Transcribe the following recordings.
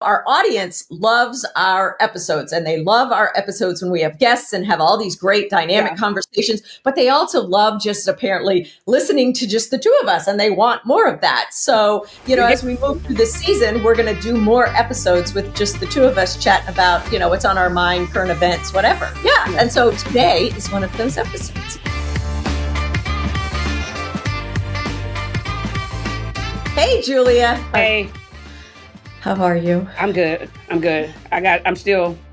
Our audience loves our episodes, and they love our episodes when we have guests and have all these great dynamic conversations, but they also love just apparently listening to just the two of us, and they want more of that. So, as we move through this season, we're going to do more episodes with just the two of us chatting about, what's on our mind, current events, whatever. Yeah. And so today is one of those episodes. Hey, Julia. Hey. How are you? I'm good. I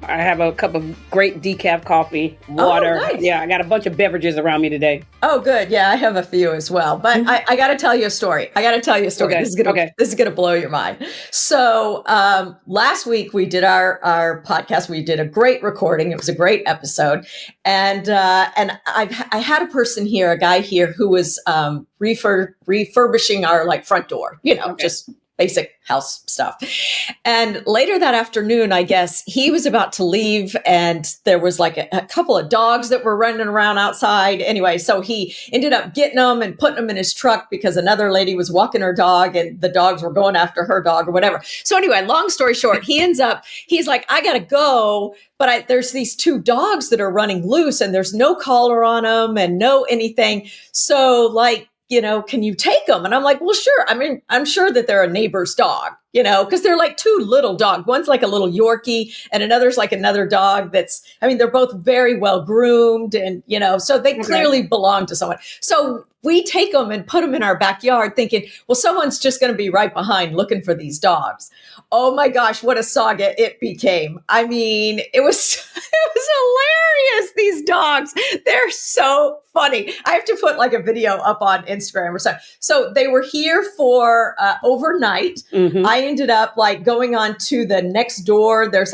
have a cup of great decaf coffee, water. Oh, nice. Yeah, I got a bunch of beverages around me today. Oh, good. Yeah, I have a few as well. But I got to tell you a story. Okay. This is gonna blow your mind. So last week we did our podcast. We did a great recording. It was a great episode. And I had a person here, a guy here who was refurbishing our front door, just basic house stuff. And later that afternoon, I guess he was about to leave, and there was a couple of dogs that were running around outside. Anyway, so he ended up getting them and putting them in his truck because another lady was walking her dog and the dogs were going after her dog or whatever. So anyway, long story short, he's like, I gotta go, but there's these two dogs that are running loose and there's no collar on them and no anything. So can you take them? And I'm like, well, sure. I mean, I'm sure that they're a neighbor's dog, because they're like two little dogs. One's like a little Yorkie and another's like another dog they're both very well groomed and, so they clearly belong to someone. So we take them and put them in our backyard thinking, well, someone's just going to be right behind looking for these dogs. Oh my gosh, what a saga it became. I mean, it was hilarious. These dogs, they're so funny. I have to put a video up on Instagram or something. So they were here for overnight. Mm-hmm. I ended up going on to the next door. There's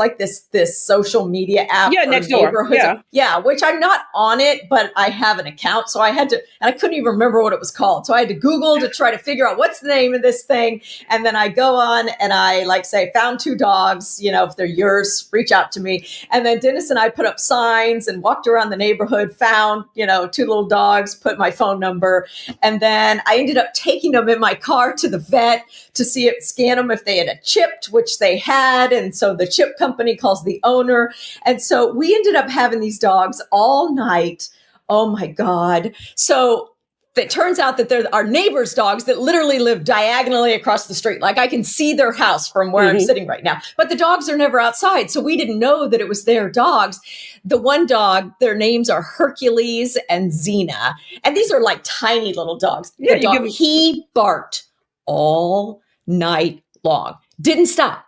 this social media app. Yeah, next door. Yeah, which I'm not on it, but I have an account. So I had to, and I couldn't even remember what it was called. So I had to Google to try to figure out what's the name of this thing. And then I go on and I say, found two dogs, if they're yours, reach out to me. And then Dennis and I put up signs and walked around the neighborhood, found, two little dogs, put my phone number. And then I ended up taking them in my car to the vet to scan them if they had a chipped, which they had. And so the chip company calls the owner. And so we ended up having these dogs all night. Oh my God. So it turns out that they're our neighbors' dogs that literally live diagonally across the street. I can see their house from where I'm sitting right now, but the dogs are never outside. So we didn't know that it was their dogs. The one dog, their names are Hercules and Xena. And these are tiny little dogs. Yeah, he barked all night long. Didn't stop.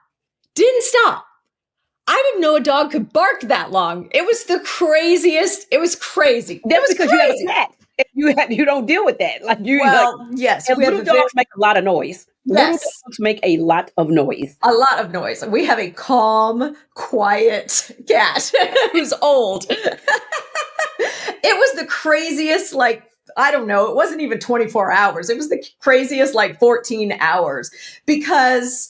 I didn't know a dog could bark that long. It was the craziest. It was crazy. That's because you have a cat. You don't deal with that. Yes. And little dogs make a lot of noise. Yes. Little dogs make a lot of noise. A lot of noise. We have a calm, quiet cat who's old. It was the craziest, I don't know. It wasn't even 24 hours. It was the craziest, 14 hours because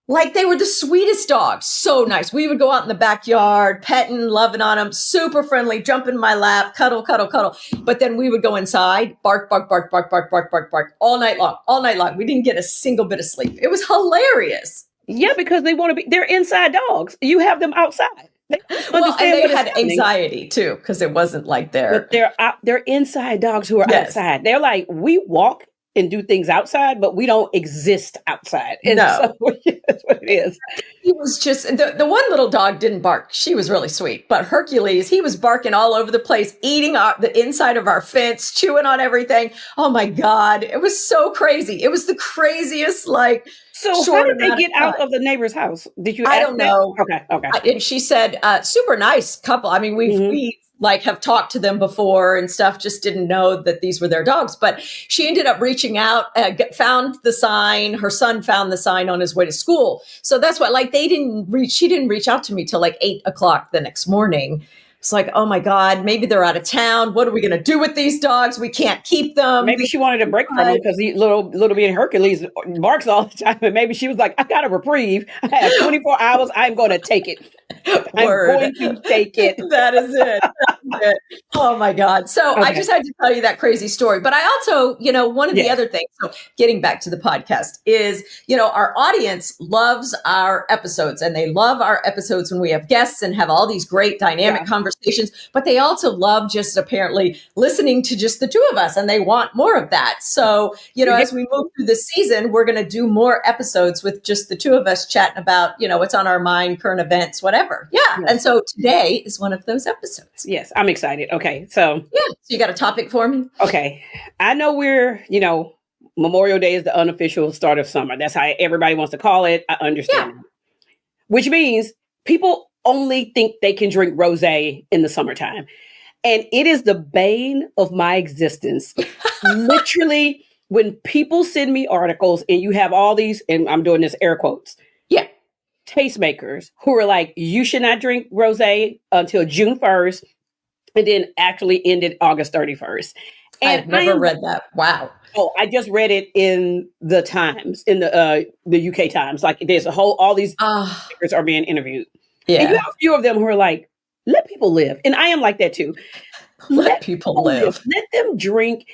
they were the sweetest dogs. So nice. We would go out in the backyard, petting, loving on them, super friendly, jump in my lap, cuddle, cuddle, cuddle. But then we would go inside, bark, bark, bark, bark, bark, bark, bark, bark, all night long. We didn't get a single bit of sleep. It was hilarious. Yeah, because they're inside dogs. You have them outside. And they had anxiety too, because it wasn't But they're inside dogs who are outside. They're we walk and do things outside, but we don't exist outside. And so that's what it is. He was just, the one little dog didn't bark. She was really sweet. But Hercules, he was barking all over the place, eating the inside of our fence, chewing on everything. Oh my God. It was so crazy. It was the craziest, So how did they get out of the neighbor's house? Did you ask I don't know. Okay. And she said, super nice couple. I mean, we have talked to them before and stuff, just didn't know that these were their dogs. But she ended up reaching out, found the sign. Her son found the sign on his way to school. So that's why, she didn't reach out to me till 8:00 the next morning. It's oh my God, maybe they're out of town. What are we going to do with these dogs? We can't keep them. Maybe she wanted a break from them because little bit Hercules barks all the time. And maybe she was I got a reprieve. I have 24 hours. I'm going to take it. I'm going to take it. That is it. Oh my God. So I just had to tell you that crazy story. But I also, one of the other things, so getting back to the podcast is, our audience loves our episodes, and they love our episodes when we have guests and have all these great dynamic conversations, but they also love just apparently listening to just the two of us, and they want more of that. So, as we move through the season, we're going to do more episodes with just the two of us chatting about, what's on our mind, current events, whatever. Yeah. Yes. And so today is one of those episodes. Yes, I'm excited. Okay. So you got a topic for me? Okay. I know Memorial Day is the unofficial start of summer. That's how everybody wants to call it. I understand. Yeah. Which means people only think they can drink rosé in the summertime. And it is the bane of my existence. Literally, when people send me articles and you have all these, and I'm doing this air quotes. Yeah. Tastemakers who are like, you should not drink rosé until June 1st. And then actually ended August 31st. And I've never read that. Wow. Oh, I just read it in the Times, in the UK Times. Like there's all these speakers are being interviewed. Yeah. And you have a few of them who are like, let people live. And I am like that too. Let people live. Let them drink.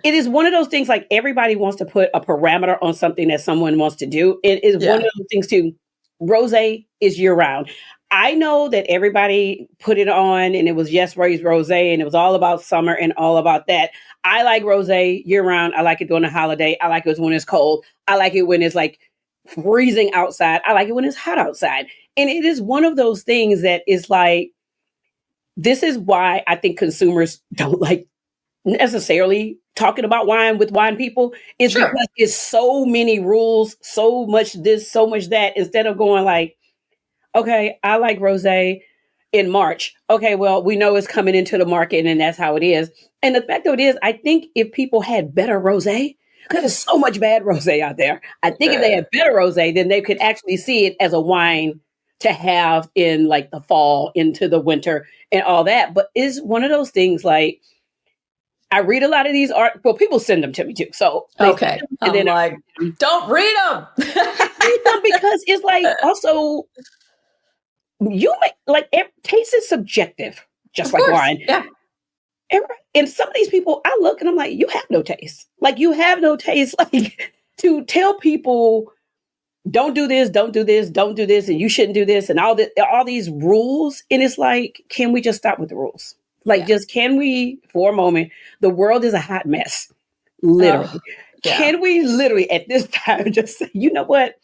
It is one of those things like everybody wants to put a parameter on something that someone wants to do. It is one of those things too. Rosé is year round. I know that everybody put it on and it was Yes Ray's Rosé and it was all about summer and all about that. I like rosé year round. I like it during the holiday. I like it when it's cold. I like it when it's like freezing outside. I like it when it's hot outside. And it is one of those things that is like, this is why I think consumers don't like necessarily talking about wine with wine people is because it's so many rules, so much this, so much that, instead of going like, okay, I like rosé in March. Okay, well, we know it's coming into the market and that's how it is. And the fact of it is, I think if people had better rosé, because there's so much bad rosé out there, I think if they had better rosé, then they could actually see it as a wine to have in like the fall into the winter and all that. But it's one of those things like, I read a lot of these people send them to me too. So okay, and then like, don't read them. Read them because it's like also you make like taste is subjective, just like wine. Yeah. And some of these people, I look and I'm like, you have no taste. Like you have no taste. Like to tell people, don't do this, don't do this, don't do this, and you shouldn't do this, and all these rules. And it's like, can we just stop with the rules? Like, just can we, for a moment, the world is a hot mess, literally. Can we literally at this time just say, you know what?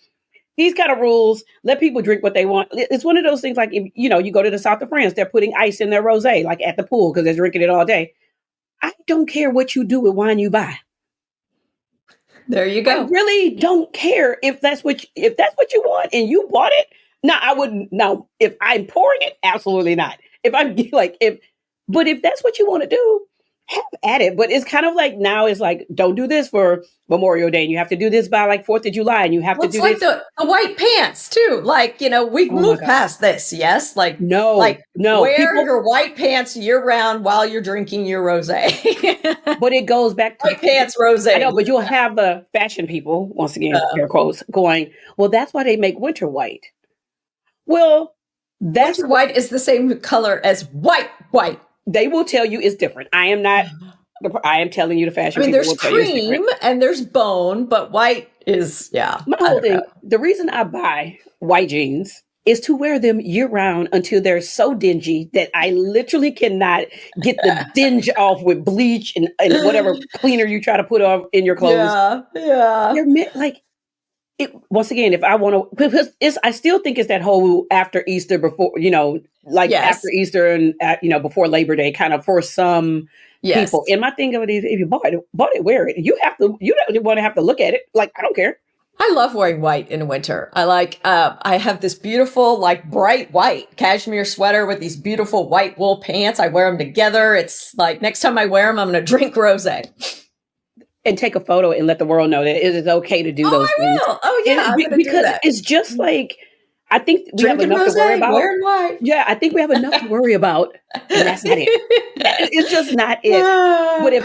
These kind of rules, let people drink what they want. It's one of those things like, if, you go to the south of France, they're putting ice in their rosé, like at the pool, because they're drinking it all day. I don't care what you do with wine you buy. There you go. I really don't care if that's what you want and you bought it. No, I wouldn't. No, if I'm pouring it, absolutely not. But if that's what you want to do, have at it. But it's kind of like now it's like, don't do this for Memorial Day. And you have to do this by like 4th of July. And you have to do like this. The white pants too. Like, we've moved past this. Yes. Like, no. Wear your white pants year round while you're drinking your rosé. But it goes back to white pants rosé. I know, but you'll have the fashion people, once again, air quotes, going, well, that's why they make winter white. Well, winter white is the same color as white. They will tell you it's different. I am telling you the fashion. I mean, there's cream and there's bone, but white is, My whole thing, the reason I buy white jeans is to wear them year round until they're so dingy that I literally cannot get the dinge off with bleach and whatever cleaner you try to put on in your clothes. Yeah. They're like, once again, if I want to, because I still think it's that whole after Easter, before, after Easter and, before Labor Day, kind of for some people. And my thing of it is, if you bought it, wear it. You don't want to have to look at it. Like, I don't care. I love wearing white in winter. I have this beautiful, like bright white cashmere sweater with these beautiful white wool pants. I wear them together. It's like, next time I wear them, I'm going to drink rosé. And take a photo and let the world know that it is okay to do those things. Will. Oh, yeah. Because it's just like, I think we have enough to worry about. Wearing white. Yeah, I think we have enough to worry about. And that's not it. It's just not it. But if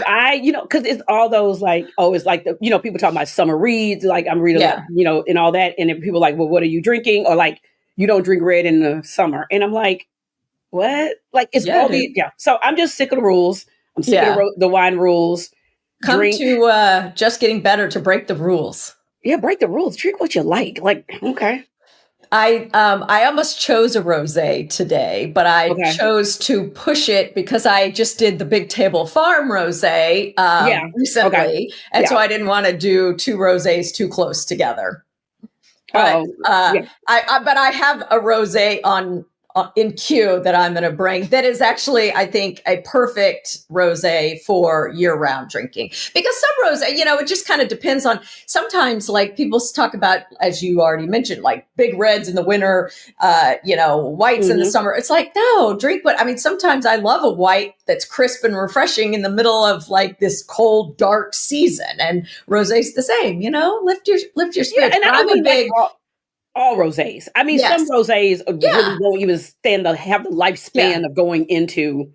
because it's all those like, it's like, people talking about summer reads, like I'm reading, and all that. And then people are like, well, what are you drinking? Or like, you don't drink red in the summer. And I'm like, what? Like it's Yeah, all dude. the So I'm just sick of the rules. I'm sick of the wine rules. Come to Just Getting Better to break the rules. Yeah, break the rules. Drink what you like. Like, okay. I almost chose a rosé today, but I chose to push it because I just did the Big Table Farm rosé recently, and so I didn't want to do two rosés too close together. But but I have a rosé in queue that I'm going to bring that is actually, I think, a perfect rosé for year-round drinking. Because some rosé, it just kind of depends on, sometimes like people talk about, as you already mentioned, like big reds in the winter, whites in the summer. It's like, no, drink what, sometimes I love a white that's crisp and refreshing in the middle of like this cold, dark season, and rosé's the same, lift your spirits. Yeah, and I'm a big... all rosés. Some rosés really won't even have the lifespan of going into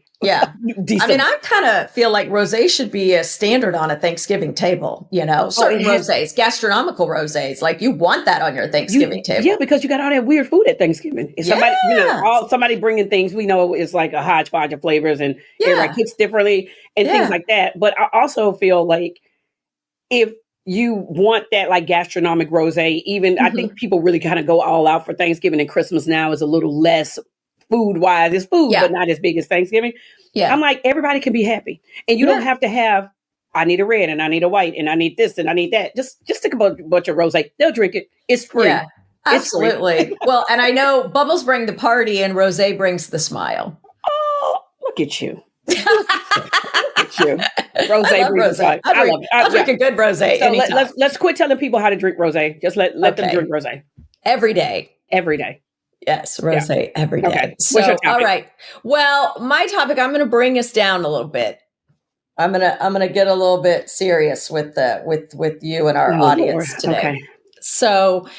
decent. I kind of feel like rosé should be a standard on a Thanksgiving table, certain rosés, gastronomical rosés, like you want that on your Thanksgiving table. Yeah, because you got all that weird food at Thanksgiving. Somebody, somebody bringing things, we know it's like a hodgepodge of flavors and everybody cooks differently and things like that. But I also feel like if you want that like gastronomic rosé, even I think people really kind of go all out for Thanksgiving, and Christmas now is a little less food-wise. It's food, but not as big as Thanksgiving. Yeah. I'm like, everybody can be happy. And you don't have to have, I need a red and I need a white and I need this and I need that. Just stick a bunch of rosé. They'll drink it. It's free. Yeah, absolutely. Well, and I know bubbles bring the party and rosé brings the smile. Oh, look at you. Rosé brings rosé. I love it. I'll drink a good rosé. So let's quit telling people how to drink rosé. Just let them drink rosé every day. Every day. Yes, rosé every day. Okay. So, all right. Well, my topic, I'm going to bring us down a little bit. I'm gonna get a little bit serious with you and our audience today. Okay. So,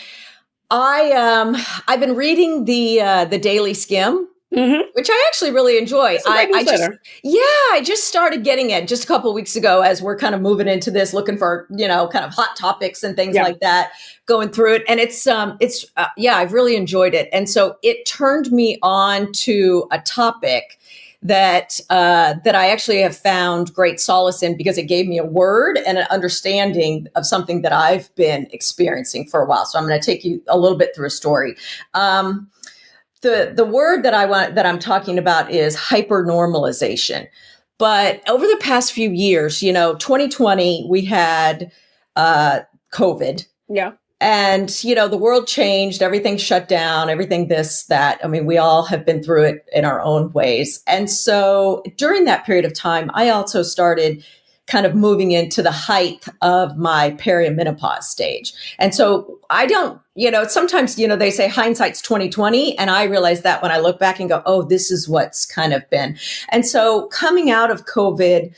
I've been reading the Daily Skim. Which I actually really enjoy. I just started getting it just a couple of weeks ago as we're kind of moving into this, looking for, kind of hot topics and things like that, going through it. And it's I've really enjoyed it. And so it turned me on to a topic that I actually have found great solace in, because it gave me a word and an understanding of something that I've been experiencing for a while. So I'm going to take you a little bit through a story. The word that I'm talking about is hypernormalization. But over the past few years, 2020, we had COVID. Yeah. And, the world changed, everything shut down, everything this, that. We all have been through it in our own ways. And so during that period of time, I also started kind of moving into the height of my perimenopause stage. And so I don't, sometimes, they say hindsight's 2020. And I realize that when I look back and go, oh, this is what's kind of been. And so coming out of COVID,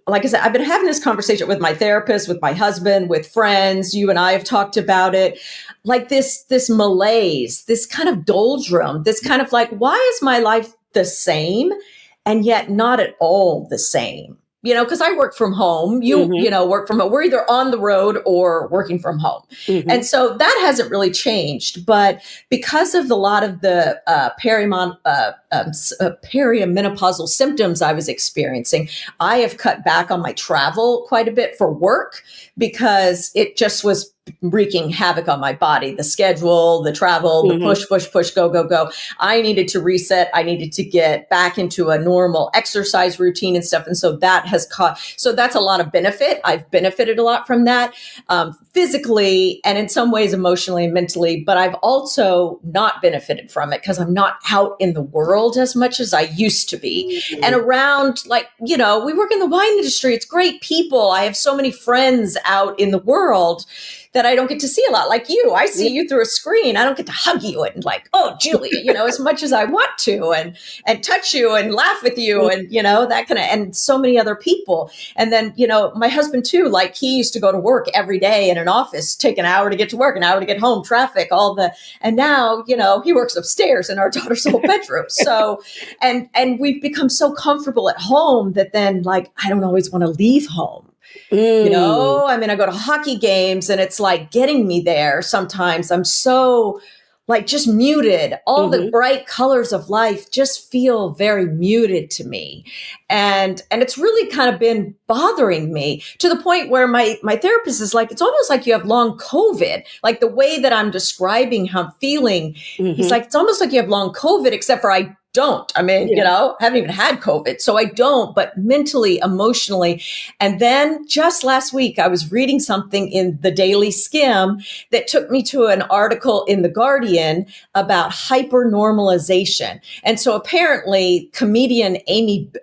like I said, I've been having this conversation with my therapist, with my husband, with friends. You and I have talked about it. Like this malaise, this kind of doldrum, this kind of like, why is my life the same and yet not at all the same? Because I work from home, work from home. We're either on the road or working from home. And so that hasn't really changed. But because of a lot of the perimenopausal symptoms I was experiencing, I have cut back on my travel quite a bit for work, because it just was wreaking havoc on my body. The schedule, the travel, the push, go. I needed to reset. I needed to get back into a normal exercise routine and stuff. And so that has so that's a lot of benefit. I've benefited a lot from that, physically and in some ways emotionally and mentally, but I've also not benefited from it because I'm not out in the world as much as I used to be. And around, like, we work in the wine industry. It's great people. I have so many friends out in the world that I don't get to see a lot. Like you, I see you through a screen. I don't get to hug you and like, oh, Julia, as much as I want to, and touch you and laugh with you and, that kind of, and so many other people. And then, my husband too, like he used to go to work every day in an office, take an hour to get to work, an hour to get home, traffic, and now, he works upstairs in our daughter's old bedroom. So, and we've become so comfortable at home that then, like, I don't always want to leave home. I go to hockey games and it's like getting me there. Sometimes I'm so like just muted. All the bright colors of life just feel very muted to me. And it's really kind of been bothering me to the point where my therapist is like, it's almost like you have long COVID. Like the way that I'm describing how I'm feeling, he's like, it's almost like you have long COVID, except for I don't. I mean, you know, I haven't even had COVID. So I don't, but mentally, emotionally. And then just last week, I was reading something in the Daily Skim that took me to an article in The Guardian about hypernormalization. And so apparently comedian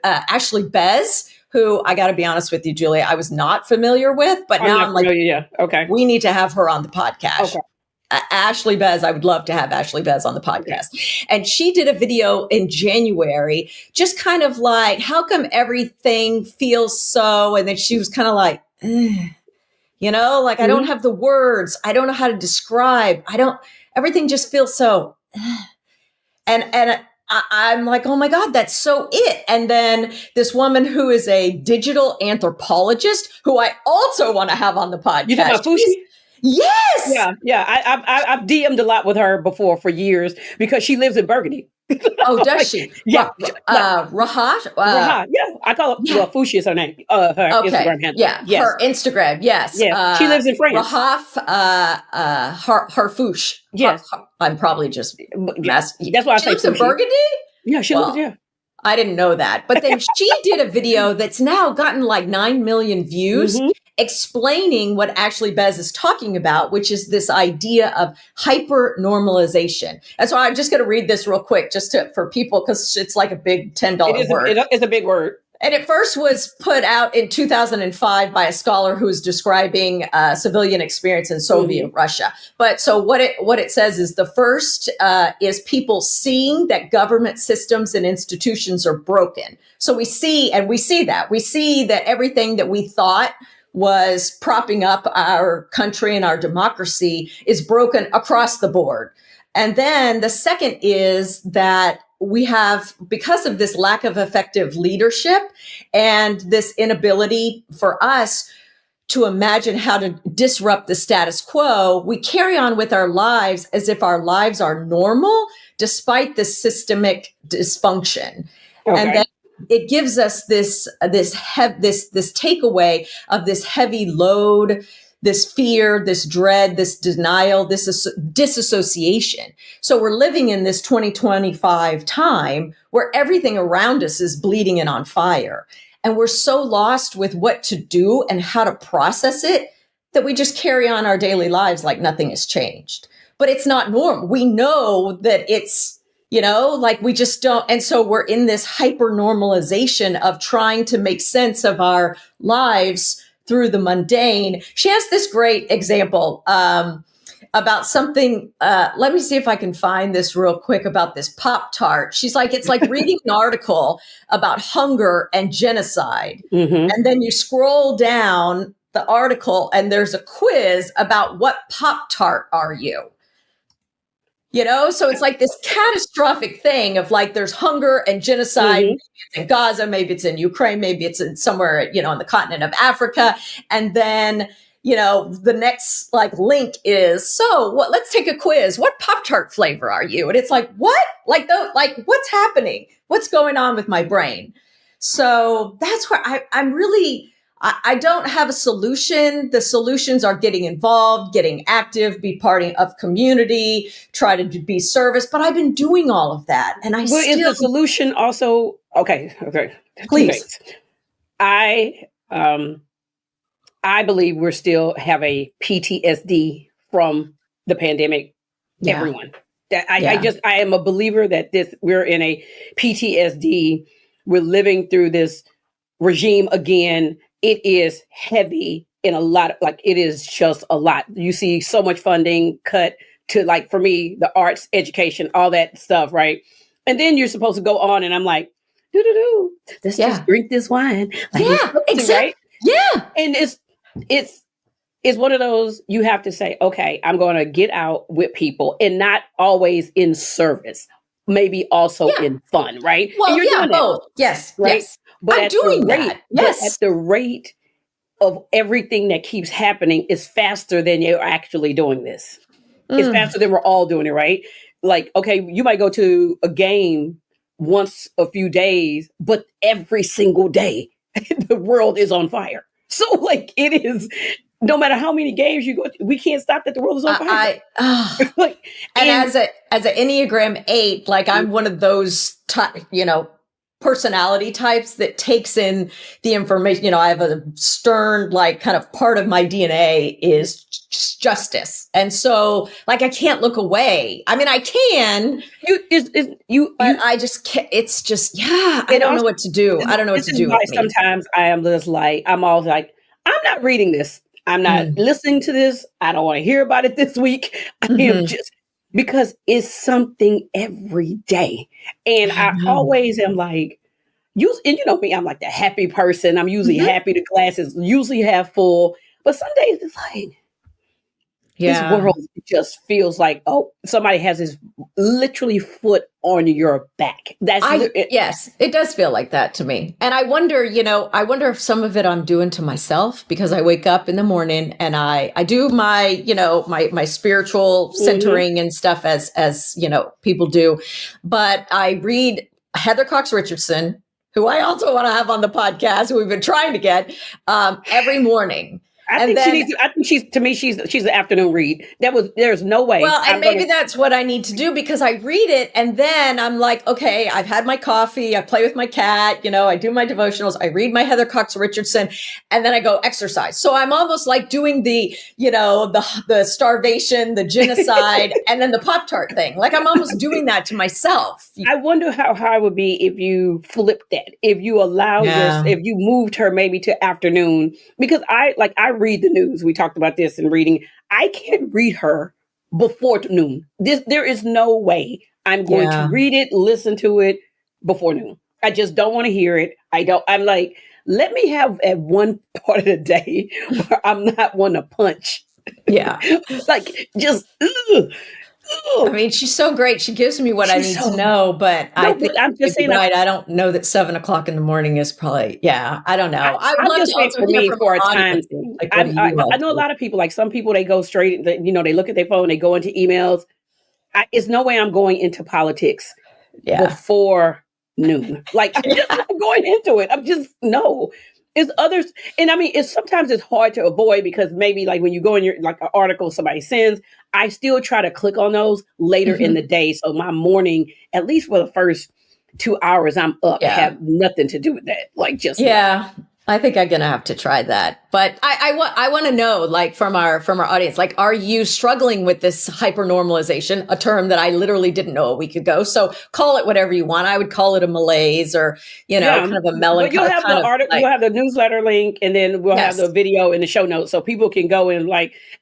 Ashley Bez, who I got to be honest with you, Julia, I was not familiar with, but now I'm like, okay, we need to have her on the podcast. Okay. Ashley Bez, I would love to have Ashley Bez on the podcast. Okay. And she did a video in January, just kind of like, how come everything feels so? And then she was kind of like, you know, like, I don't have the words. I don't know how to describe. Everything just feels so, and I'm like, oh my God, that's so it. And then this woman who is a digital anthropologist, who I also want to have on the podcast. You talking about Fushi? Yes. Yeah. I've DM'd a lot with her before for years because she lives in Burgundy. Oh, does she? Yeah. Rahat? Yeah. I call her, well, Fushi is her name. Her Instagram handle. Yeah. Yes. Her Instagram. Yes. Yeah. She lives in France. Rahaf, Harfouche. Yes. I'm probably just messing. That's why I say lives in Burgundy? Yeah, she lives, yeah. I didn't know that. But then she did a video that's now gotten like 9 million views explaining what Ashley Bez is talking about, which is this idea of hypernormalization. And so I'm just going to read this real quick just for people, because it's like a big $10 word. It's a big word. And it first was put out in 2005 by a scholar who was describing civilian experience in Soviet Russia. But so what it says is the first is people seeing that government systems and institutions are broken. So we see that everything that we thought was propping up our country and our democracy is broken across the board. And then the second is that we have, because of this lack of effective leadership and this inability for us to imagine how to disrupt the status quo, we carry on with our lives as if our lives are normal, despite the systemic dysfunction. Okay. And then it gives us this takeaway of this heavy load, this fear, this dread, this denial, this disassociation. So we're living in this 2025 time where everything around us is bleeding and on fire. And we're so lost with what to do and how to process it that we just carry on our daily lives like nothing has changed. But it's not normal. We know that it's, like we just don't. And so we're in this hypernormalization of trying to make sense of our lives through the mundane. She has this great example about something. Let me see if I can find this real quick about this Pop-Tart. She's like, it's like reading an article about hunger and genocide. And then you scroll down the article and there's a quiz about what Pop-Tart are you? So it's like this catastrophic thing of like, there's hunger and genocide. Maybe it's in Gaza, maybe it's in Ukraine, maybe it's in somewhere, in the continent of Africa. And then, the next like link is, let's take a quiz. What Pop-Tart flavor are you? And it's like, what? Like what's happening? What's going on with my brain? So that's where I'm really, I don't have a solution. The solutions are getting involved, getting active, be part of community, try to be service. But I've been doing all of that. And is the solution also, okay. Please. I believe we're still have a PTSD from the pandemic. Yeah. Everyone. I am a believer that we're in a PTSD. We're living through this regime again. It is heavy in a lot of, it is just a lot. You see so much funding cut to, for me, the arts, education, all that stuff, right? And then you're supposed to go on, and I'm like, let's just drink this wine. Exactly. Right? Yeah. And it's one of those, you have to say, okay, I'm going to get out with people, and not always in service, maybe also in fun, right? Well, you're doing both. Yes. Right? Yes. But I'm doing that. Yes. But at the rate of everything that keeps happening is faster than you're actually doing this. It's faster than we're all doing it, right? Like, okay, you might go to a game once a few days, but every single day the world is on fire. So like it is, no matter how many games you go, we can't stop that the world is on fire. Like, and as an Enneagram 8, like I'm one of those, personality types that takes in the information. I have a stern, like kind of part of my DNA is justice. And so like, I can't look away. I mean, I can, but I just can't, it's just, I don't know what to do. I don't know what to do. Sometimes I am just like, I'm always like, I'm not reading this. I'm not listening to this. I don't want to hear about it this week. I am just, because it's something every day. And I always am like, and you know me, I'm like the happy person. I'm usually happy. The glass is usually half full. But some days it's like, this world just feels like, oh, somebody has his literally foot on your back. Yes, it does feel like that to me. And I wonder, if some of it I'm doing to myself, because I wake up in the morning and I do my, my spiritual centering and stuff as people do. But I read Heather Cox Richardson, who I also want to have on the podcast, who we've been trying to get every morning. I think she's an afternoon read. There's no way. Well, and maybe that's what I need to do, because I read it and then I'm like, okay, I've had my coffee, I play with my cat, I do my devotionals, I read my Heather Cox Richardson, and then I go exercise. So I'm almost like doing the starvation, the genocide, and then the Pop-Tart thing. Like I'm almost doing that to myself. I wonder how hard it would be if you flipped that, if you allowed if you moved her maybe to afternoon, because I read the news. We talked about this in reading. I can't read her before noon. There is no way I'm going to read it, listen to it before noon. I just don't want to hear it. I'm like, let me have at one part of the day where I'm not one to punch. Yeah. Like just, I mean, she's so great. She gives me what I need to know, but I think I'm just saying, right. I don't know that 7:00 in the morning is probably, I don't know. I'm just saying for me, for a time thing. Like, I know a lot of people, like some people, they go straight, they look at their phone, they go into emails. It's no way I'm going into politics before noon. Like I'm just not going into it. I'm just, no. It's others. And I mean, sometimes it's hard to avoid, because maybe like when you go in your, like an article somebody sends, I still try to click on those later in the day. So my morning, at least for the first 2 hours, I'm up. Have nothing to do with that. Like just nothing. I think I'm going to have to try that. But I want to know, like from our audience, like, are you struggling with this hypernormalization, a term that I literally didn't know a week ago? So call it whatever you want. I would call it a malaise, or, kind of a melancholy. But you'll have the article, you'll have the newsletter link, and then we'll have the video in the show notes, so people can go and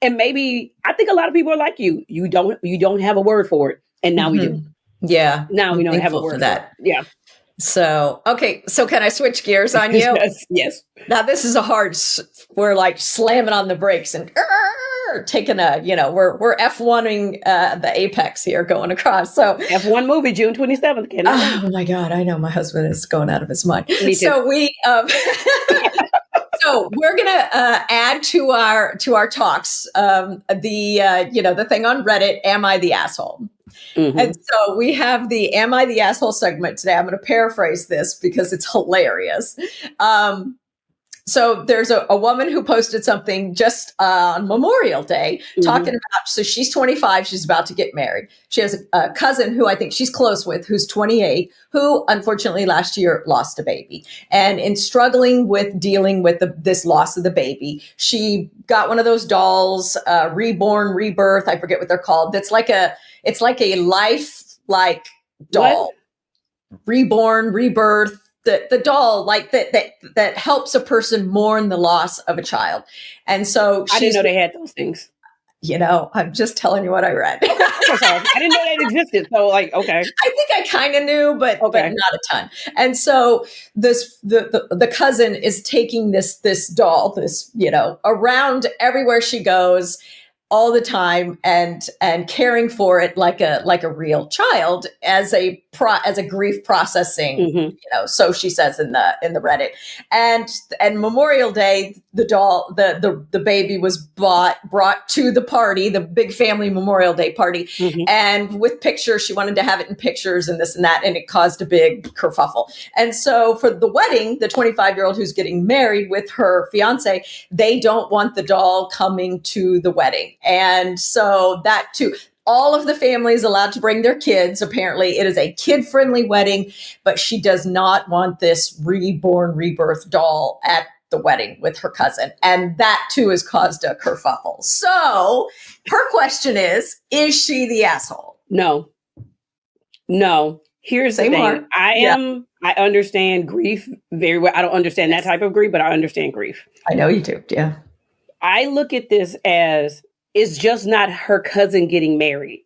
and maybe, I think a lot of people are like you. You don't have a word for it. And now we do. Yeah. Now we don't have a word for that. Yeah. So, okay. So can I switch gears on you? Yes. Now this is we're like slamming on the brakes and taking we're F1ing the apex here going across. So F1 movie, June 27th. Oh my God. I know my husband is going out of his mind. Me too. So we, so we're going to add to our talks, the thing on Reddit, Am I the Asshole? And so we have the Am I the Asshole segment today. I'm going to paraphrase this because it's hilarious. So there's a woman who posted something just on Memorial Day talking about, so she's 25, she's about to get married. She has a cousin who I think she's close with, who's 28, who unfortunately last year lost a baby. And in struggling with dealing with this loss of the baby, she got one of those dolls, Reborn, Rebirth, I forget what they're called. It's like a life doll. What? Reborn, Rebirth. The doll that helps a person mourn the loss of a child. And so I didn't know they had those things. I'm just telling you what I read. I didn't know that existed. So okay. I think I kind of knew, but not a ton. And so the cousin is taking this doll, around everywhere she goes. all the time and caring for it like a real child as a grief processing, so she says in the Reddit. And Memorial Day, the doll, the baby was brought to the party, the big family Memorial Day party, and with pictures. She wanted to have it in pictures and this and that, and it caused a big kerfuffle. And so for the wedding, the 25-year-old who's getting married with her fiance, they don't want the doll coming to the wedding. And so that too, all of the family is allowed to bring their kids. Apparently it is a kid-friendly wedding, but she does not want this rebirth doll at the wedding with her cousin. And that too has caused a kerfuffle. So her question is she the asshole? No. Here's the thing. I understand grief very well. I don't understand that type of grief, but I understand grief. I know you do. Yeah. I look at this as it's just not her cousin getting married.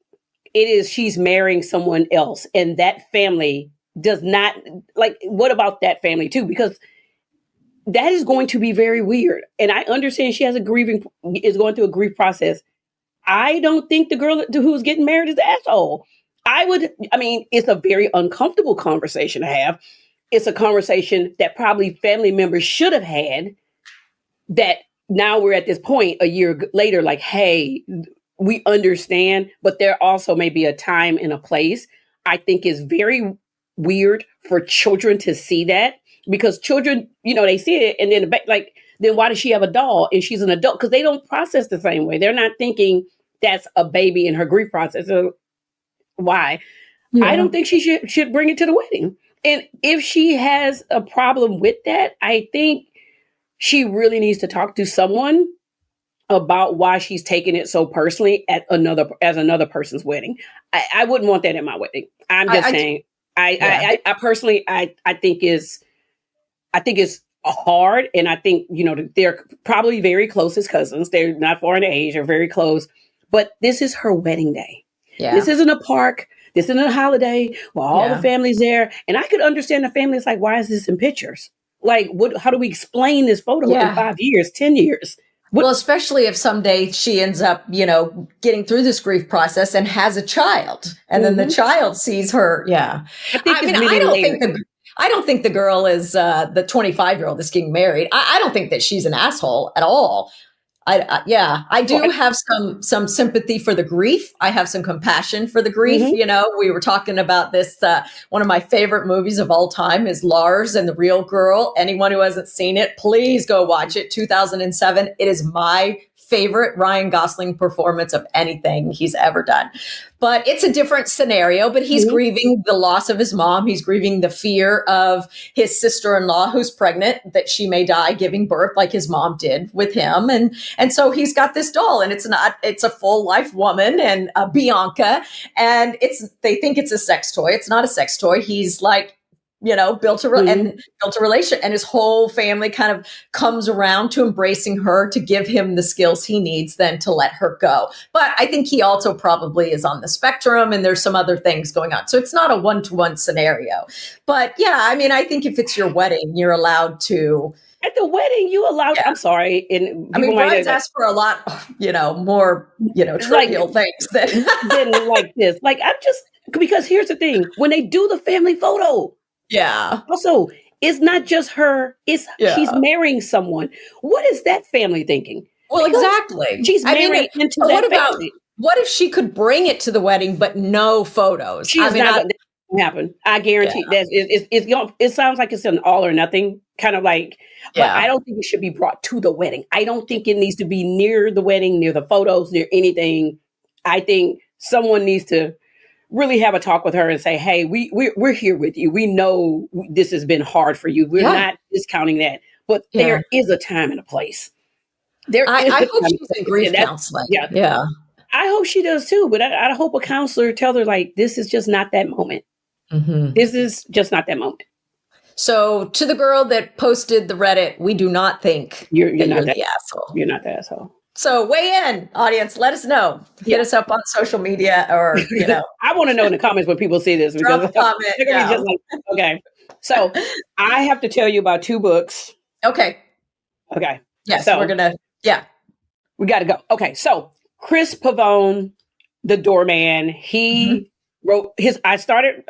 It is she's marrying someone else. And that family does not, like, what about that family too? Because that is going to be very weird. And I understand she is going through a grief process. I don't think the girl who's getting married is the asshole. It's a very uncomfortable conversation to have. It's a conversation that probably family members should have had, that now we're at this point a year later, like, hey, we understand, but there also may be a time and a place. I think it's very weird for children to see that, because children, they see it and then why does she have a doll and she's an adult? Because they don't process the same way. They're not thinking that's a baby in her grief process. So why? Yeah. I don't think she should bring it to the wedding. And if she has a problem with that, I think she really needs to talk to someone about why she's taking it so personally as another person's wedding. I wouldn't want that at my wedding. I'm just saying. I personally think it's hard, and I think they're probably very close as cousins. They're not far in age; they're very close. But this is her wedding day. Yeah. This isn't a park. This isn't a holiday where all the family's there. And I could understand the family's like, why is this in pictures? Like, how do we explain this photo in 5 years, 10 years? Well, especially if someday she ends up, getting through this grief process and has a child, and then the child sees her. Yeah. I don't think the girl is the 25-year-old that's getting married. I don't think that she's an asshole at all. I do have some sympathy for the grief. I have some compassion for the grief. We were talking about this. One of my favorite movies of all time is Lars and the Real Girl. Anyone who hasn't seen it, please go watch it. 2007. It is my favorite Ryan Gosling performance of anything he's ever done. But it's a different scenario, but he's grieving the loss of his mom. He's grieving the fear of his sister-in-law who's pregnant, that she may die giving birth like his mom did with him. And so he's got this doll, and it's a full life woman, and Bianca, and they think it's a sex toy. It's not a sex toy. He's like, built a relation, and his whole family kind of comes around to embracing her, to give him the skills he needs then to let her go. But I think he also probably is on the spectrum, and there's some other things going on. So it's not a one-to-one scenario. But I think if it's your wedding, you're allowed to. At the wedding, I'm sorry. And brides ask for a lot, more, trivial things than like this. Like, because here's the thing, when they do the family photo. Yeah. Also, it's not just her. She's marrying someone. What is that family thinking? Well, exactly. She's married into that family. What if she could bring it to the wedding, but no photos? She's not going to happen. I guarantee that it sounds like it's an all or nothing kind of like, but I don't think it should be brought to the wedding. I don't think it needs to be near the wedding, near the photos, near anything. I think someone needs to really have a talk with her and say, hey, we're here with you. We know this has been hard for you. We're not discounting that, but there is a time and a place. I hope she's in grief counseling. Yeah. I hope she does too, but I hope a counselor tells her, like, this is just not that moment. Mm-hmm. This is just not that moment. So to the girl that posted the Reddit, we do not think you're not the asshole. You're not the asshole. So weigh in, audience. Let us know. Hit us up on social media, or I want to know in the comments when people see this, because drop a comment. They're gonna be just like, okay. So I have to tell you about 2 books. Okay. Yes, so we're gonna. Yeah, we got to go. Okay, so Chris Pavone, the doorman, he wrote I started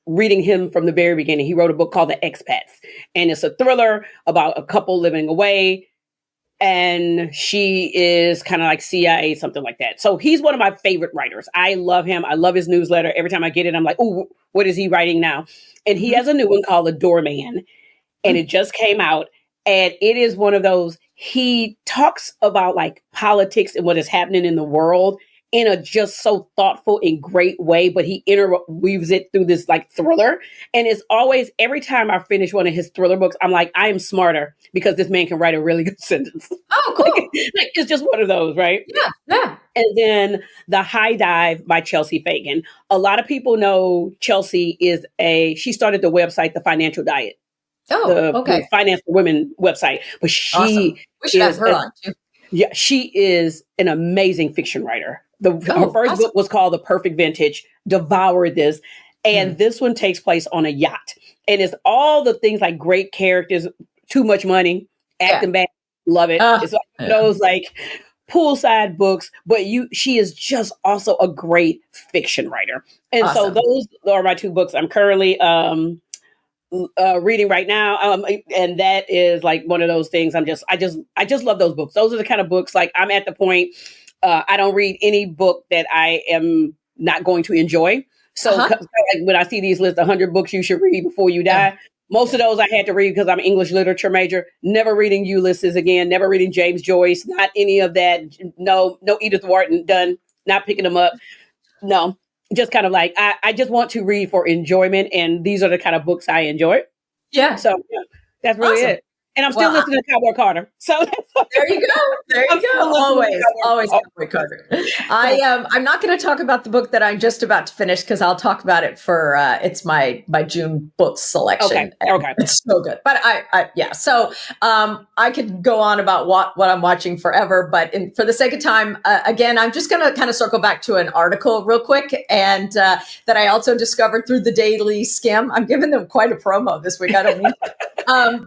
reading him from the very beginning. He wrote a book called The Expats, and it's a thriller about a couple living away, and she is kind of like CIA, something like that. So he's one of my favorite writers. I love him. I love his newsletter. Every time I get it, I'm like, ooh, what is he writing now? And he has a new one called The Doorman, and it just came out. And it is one of those, he talks about like politics and what is happening in the world in a just so thoughtful and great way, but he interweaves it through this like thriller. And it's always, every time I finish one of his thriller books, I'm like, I am smarter because this man can write a really good sentence. Oh, cool. like it's just one of those, right? Yeah, yeah. And then The High Dive by Chelsea Fagan. A lot of people know Chelsea she started the website, The Financial Diet. The Finance for Women website. But we should have her on too. Yeah, she is an amazing fiction writer. Her first book was called The Perfect Vintage. Devoured this. And this one takes place on a yacht. And it's all the things like great characters, too much money, acting bad. Love it. It's like those like poolside books, but she is just also a great fiction wrter. And so those are my two books I'm currently reading right now. And that is like one of those things I just love those books. Those are the kind of books, like I'm at the point, I don't read any book that I am not going to enjoy. So like when I see these lists, 100 books you should read before you die, most of those I had to read because I'm an English literature major, never reading Ulysses again, never reading James Joyce, not any of that. No Edith Wharton, done, not picking them up. No, just kind of like, I just want to read for enjoyment. And these are the kind of books I enjoy. Yeah. So that's really it. And I'm still listening to Cowboy Carter. So there you go. There you go. Always Cowboy Carter. I'm not going to talk about the book that I'm just about to finish because I'll talk about it for it's my June book selection. Okay. It's so good. But So I could go on about what I'm watching forever. But for the sake of time, again, I'm just going to kind of circle back to an article real quick, and that I also discovered through the Daily Skim. I'm giving them quite a promo this week. I don't mean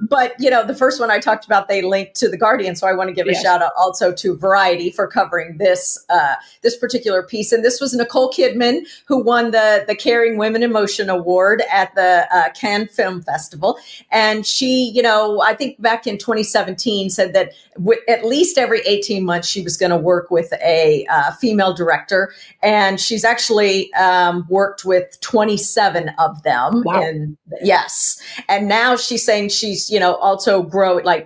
but the first one I talked about, they linked to The Guardian. So I want to give a shout out also to Variety for covering this particular piece. And this was Nicole Kidman, who won the Caring Women in Motion Award at the Cannes Film Festival. And she, I think back in 2017 said that at least every 18 months she was going to work with a female director. And she's actually worked with 27 of them. Wow. And yes. And now she's saying she's, also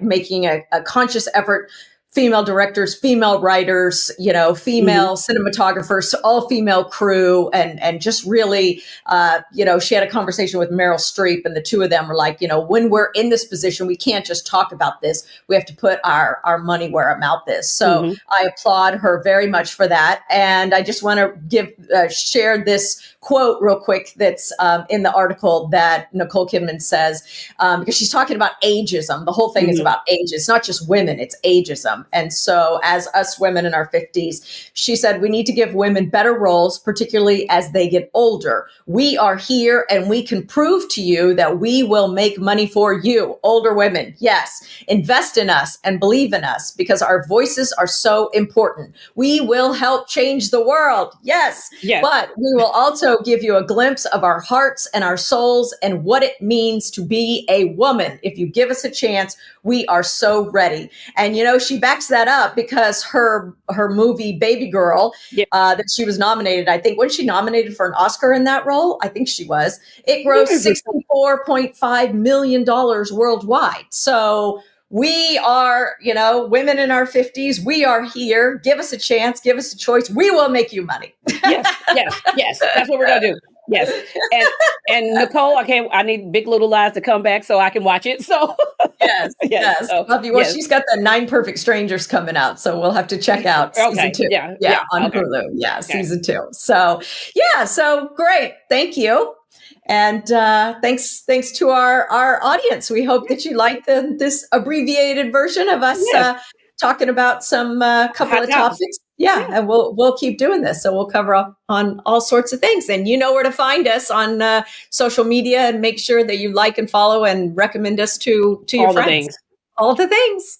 making a conscious effort, female directors, female writers, female cinematographers, all female crew. And just really, she had a conversation with Meryl Streep, and the two of them were like, when we're in this position, we can't just talk about this. We have to put our money where our mouth is. So I applaud her very much for that. And I just want to share this quote real quick that's in the article that Nicole Kidman says, because she's talking about ageism. The whole thing is about age. It's not just women, it's ageism. And so as us women in our 50s, she said, we need to give women better roles, particularly as they get older. We are here and we can prove to you that we will make money for you. Older women, yes. Invest in us and believe in us because our voices are so important. We will help change the world. Yes. But we will also give you a glimpse of our hearts and our souls and what it means to be a woman. If you give us a chance, we are so ready. And, she backs that up because her movie Baby Girl, that she was nominated, I think, was she nominated for an Oscar in that role? I think she was. It grossed $64.5 million worldwide. So we are, women in our 50s. We are here. Give us a chance. Give us a choice. We will make you money. Yes. That's what we're going to do. Yes. And Nicole, I need Big Little Lies to come back so I can watch it. So yes. So, love you. Well, she's got the 9 Perfect Strangers coming out, so we'll have to check out season 2. On Hulu. Season 2. So so great. Thank you. And thanks to our audience. We hope that you like this abbreviated version of us talking about some couple of topics. And we'll keep doing this. So we'll cover up on all sorts of things. And you know where to find us on social media, and make sure that you like and follow and recommend us to your friends. Things. All the things.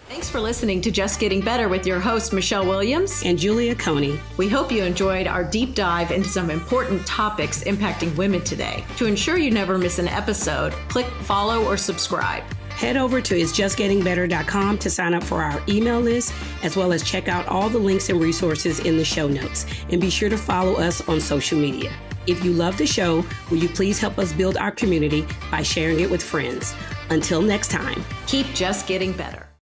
Thanks for listening to Just Getting Better with your host, Michelle Williams and Julia Coney. We hope you enjoyed our deep dive into some important topics impacting women today. To ensure you never miss an episode, click follow or subscribe. Head over to isjustgettingbetter.com to sign up for our email list, as well as check out all the links and resources in the show notes. And be sure to follow us on social media. If you love the show, will you please help us build our community by sharing it with friends? Until next time, keep just getting better.